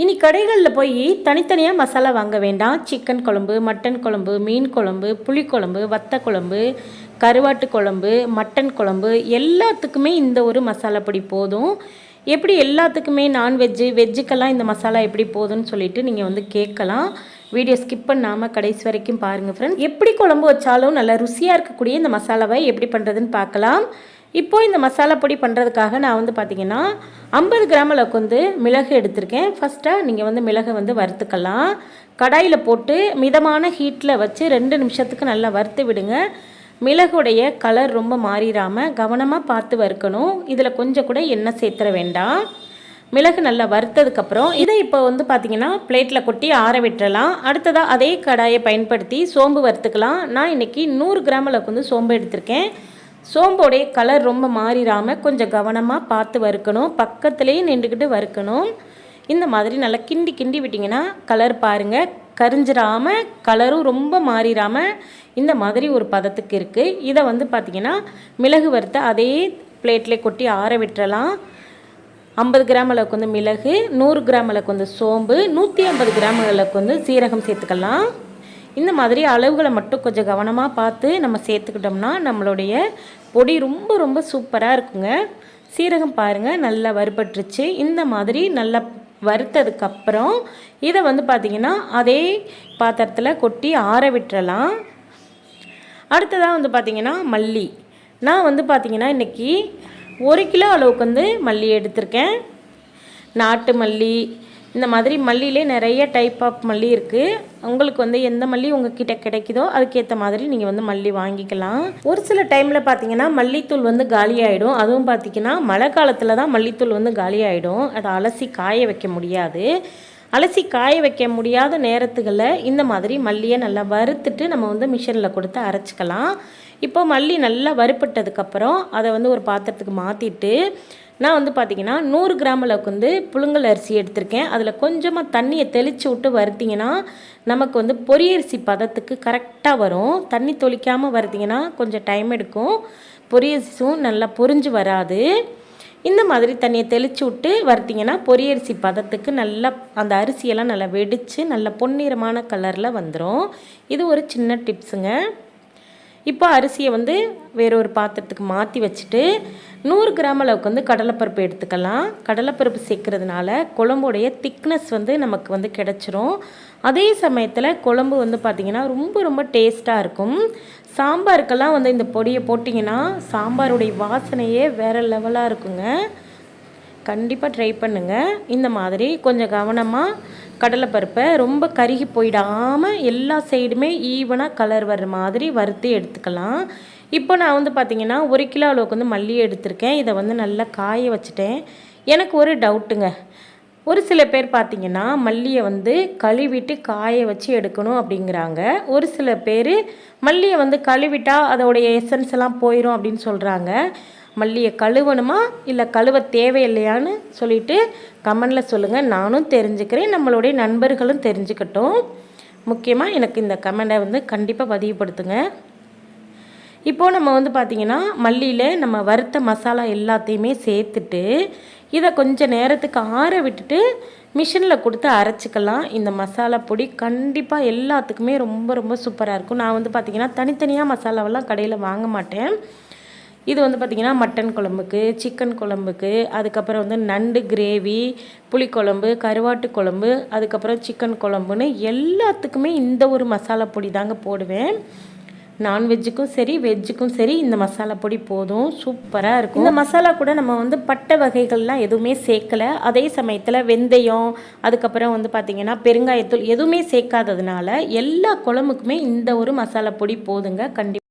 இனி கடைகளில் போய் தனித்தனியாக மசாலா வாங்க வேண்டாம். சிக்கன் குழம்பு, மட்டன் குழம்பு, மீன் குழம்பு, புளிக்குழம்பு, வத்த குழம்பு, கருவாட்டு குழம்பு, மட்டன் குழம்பு எல்லாத்துக்குமே இந்த ஒரு மசாலா பொடி போதும். எப்படி எல்லாத்துக்குமே நான்வெஜ்ஜு வெஜ்ஜுக்கெல்லாம் இந்த மசாலா எப்படி போதும்னு சொல்லிட்டு நீங்கள் வந்து கேட்கலாம். வீடியோ ஸ்கிப் பண்ணாமல் கடைசி வரைக்கும் பாருங்கள் ஃப்ரெண்ட்ஸ். எப்படி குழம்பு வச்சாலும் நல்லா ருசியாக இருக்கக்கூடிய இந்த மசாலாவை எப்படி பண்ணுறதுன்னு பார்க்கலாம். இப்போது இந்த மசாலா பொடி பண்ணுறதுக்காக நான் வந்து பார்த்திங்கன்னா 50 கிராம் அளவுக்கு வந்து மிளகு எடுத்திருக்கேன். ஃபஸ்ட்டாக நீங்கள் வந்து மிளகை வந்து வறுத்துக்கலாம். கடாயில் போட்டு மிதமான ஹீட்டில் வச்சு 2 நிமிஷத்துக்கு நல்லா வறுத்து விடுங்க. மிளகுடைய கலர் ரொம்ப மாறிடாமல் கவனமாக பார்த்து வறுக்கணும். இதில் கொஞ்சம் கூட எண்ணெய் சேர்த்துற வேண்டாம். மிளகு நல்லா வறுத்ததுக்கப்புறம் இதை இப்போ வந்து பார்த்திங்கன்னா பிளேட்டில் கொட்டி ஆற விட்டுறலாம். அடுத்ததாக அதே கடாயை பயன்படுத்தி சோம்பு வறுத்துக்கலாம். நான் இன்றைக்கி 100 கிராம் அளவுக்கு வந்து சோம்பு எடுத்திருக்கேன். சோம்போடைய கலர் ரொம்ப மாறிடாமல் கொஞ்சம் கவனமாக பார்த்து வறுக்கணும். பக்கத்துலேயே நின்றுக்கிட்டு வறுக்கணும். இந்த மாதிரி நல்லா கிண்டி கிண்டி விட்டிங்கன்னா கலர் பாருங்கள், கரிஞ்சிடாமல் கலரும் ரொம்ப மாறிடாமல் இந்த மாதிரி ஒரு பதத்துக்கு இருக்குது. இதை வந்து பார்த்திங்கன்னா மிளகு வறுத்த அதே பிளேட்டில் கொட்டி ஆற விட்டுறலாம். 50 கிராம் அளவுக்கு வந்து மிளகு, 100 கிராம் அளவுக்கு வந்து சோம்பு, 150 கிராம் அளவுக்கு வந்து சீரகம் சேர்த்துக்கலாம். இந்த மாதிரி அளவுகளை மட்டும் கொஞ்சம் கவனமாக பார்த்து நம்ம சேர்த்துக்கிட்டோம்னா நம்மளுடைய பொடி ரொம்ப ரொம்ப சூப்பராக இருக்குங்க. சீரகம் பாருங்கள் நல்லா வறுபட்டுருச்சு. இந்த மாதிரி நல்லா வறுத்ததுக்கப்புறம் இதை வந்து பார்த்திங்கன்னா அதே பாத்திரத்தில் கொட்டி ஆற விட்டுறலாம். அடுத்ததாக வந்து பார்த்திங்கன்னா மல்லி. நான் வந்து பார்த்திங்கன்னா இன்றைக்கி 1 கிலோ அளவுக்கு வந்து மல்லி எடுத்திருக்கேன். நாட்டு மல்லி, இந்த மாதிரி மல்லியிலே நிறைய டைப் ஆஃப் மல்லி இருக்குது. உங்களுக்கு வந்து எந்த மல்லி உங்ககிட்ட கிடைக்குதோ அதுக்கேற்ற மாதிரி நீங்கள் வந்து மல்லி வாங்கிக்கலாம். ஒரு சில டைமில் பார்த்தீங்கன்னா மல்லித்தூள் வந்து காலியாகிடும். அதுவும் பார்த்திங்கன்னா மழை காலத்தில் தான் மல்லித்தூள் வந்து காலியாகிடும். அதை அலசி காய வைக்க முடியாது. அலசி காய வைக்க முடியாத நேரத்துகளில் இந்த மாதிரி மல்லியை நல்லா வறுத்துட்டு நம்ம வந்து மிஷினில் கொடுத்து அரைச்சிக்கலாம். இப்போ மல்லி நல்லா வறுப்பட்டதுக்கப்புறம் அதை வந்து ஒரு பாத்திரத்துக்கு மாற்றிட்டு நான் வந்து பார்த்திங்கன்னா 100 கிராம் அளவுக்கு வந்து புழுங்கல் அரிசி எடுத்திருக்கேன். அதில் கொஞ்சமாக தண்ணியை தெளித்து விட்டு வறுத்திங்கன்னா நமக்கு வந்து பொரியரிசி பதத்துக்கு கரெக்டாக வரும். தண்ணி தொளிக்காமல் வறுத்திங்கன்னா கொஞ்சம் டைம் எடுக்கும். பொரியரிசியும் நல்லா பொரிஞ்சு வராது. இந்த மாதிரி தண்ணியை தெளித்து விட்டு வறுத்திங்கன்னா பொரியரிசி பதத்துக்கு நல்லா அந்த அரிசியெல்லாம் நல்லா வெடித்து நல்ல பொன்னிறமான கலரில் வந்துடும். இது ஒரு சின்ன டிப்ஸுங்க. இப்போ அரிசியை வந்து வேறொரு பாத்திரத்துக்கு மாற்றி வச்சுட்டு 100 கிராம் அளவுக்கு வந்து கடலைப்பருப்பு எடுத்துக்கலாம். கடலைப்பருப்பு சேர்க்கறதுனால குழம்புடைய திக்னஸ் வந்து நமக்கு வந்து கிடச்சிரும். அதே சமயத்தில் குழம்பு வந்து பார்த்திங்கன்னா ரொம்ப ரொம்ப டேஸ்ட்டாக இருக்கும். சாம்பாருக்கெல்லாம் வந்து இந்த பொடியை போட்டிங்கன்னா சாம்பாருடைய வாசனையே வேறு லெவலாக இருக்குங்க. கண்டிப்பாக ட்ரை பண்ணுங்கள். இந்த மாதிரி கொஞ்சம் கவனமாக கடலைப்பருப்பை ரொம்ப கருகி போயிடாமல் எல்லா சைடுமே ஈவனாக கலர் வர்ற மாதிரி வறுத்து எடுத்துக்கலாம். இப்போ நான் வந்து பார்த்திங்கன்னா 1 கிலோ அளவுக்கு வந்து மல்லி எடுத்திருக்கேன். இதை வந்து நல்லா காய வச்சுட்டேன். எனக்கு ஒரு டவுட்டுங்க. ஒரு சில பேர் பார்த்திங்கன்னா மல்லியை வந்து கழுவிட்டு காய வச்சு எடுக்கணும் அப்படிங்கிறாங்க. ஒரு சில பேர் மல்லியை வந்து கழுவிட்டால் அதோடைய எசன்ஸ் எல்லாம் போயிடும் அப்படின்னு சொல்கிறாங்க. மல்லியை கழுவணுமா இல்லை கழுவ தேவையில்லையான்னு சொல்லிவிட்டு கமெண்டில் சொல்லுங்கள். நானும் தெரிஞ்சுக்கிறேன், நம்மளுடைய நண்பர்களும் தெரிஞ்சுக்கட்டும். முக்கியமாக எனக்கு இந்த கமெண்டை வந்து கண்டிப்பாக பதிவுப்படுத்துங்க. இப்போது நம்ம வந்து பார்த்திங்கன்னா மல்லியில் நம்ம வறுத்த மசாலா எல்லாத்தையுமே சேர்த்துட்டு இதை கொஞ்சம் நேரத்துக்கு ஆற விட்டுட்டு மிஷினில் கொடுத்து அரைச்சிக்கலாம். இந்த மசாலா பொடி கண்டிப்பாக எல்லாத்துக்குமே ரொம்ப ரொம்ப சூப்பராக இருக்கும். நான் வந்து பார்த்திங்கன்னா தனித்தனியாக மசாலாவெல்லாம் கடையில் வாங்க மாட்டேன். இது வந்து பார்த்திங்கன்னா மட்டன் குழம்புக்கு, சிக்கன் குழம்புக்கு, அதுக்கப்புறம் வந்து நண்டு கிரேவி, புளிக்குழம்பு, கருவாட்டு குழம்பு, அதுக்கப்புறம் சிக்கன் குழம்புன்னு எல்லாத்துக்குமே இந்த ஒரு மசாலா பொடி தாங்க போடுவேன். நான்வெஜ்ஜுக்கும் சரி வெஜ்ஜுக்கும் சரி இந்த மசாலா பொடி போதும், சூப்பராக இருக்கும். இந்த மசாலா கூட நம்ம வந்து பட்டை வகைகள்லாம் எதுவுமே சேர்க்கலை. அதே சமயத்தில் வெந்தயம், அதுக்கப்புறம் வந்து பார்த்திங்கன்னா பெருங்காயத்தூள் எதுவுமே சேர்க்காததுனால எல்லா குழம்புக்குமே இந்த ஒரு மசாலா பொடி போதுங்க. கண்டிப்பாக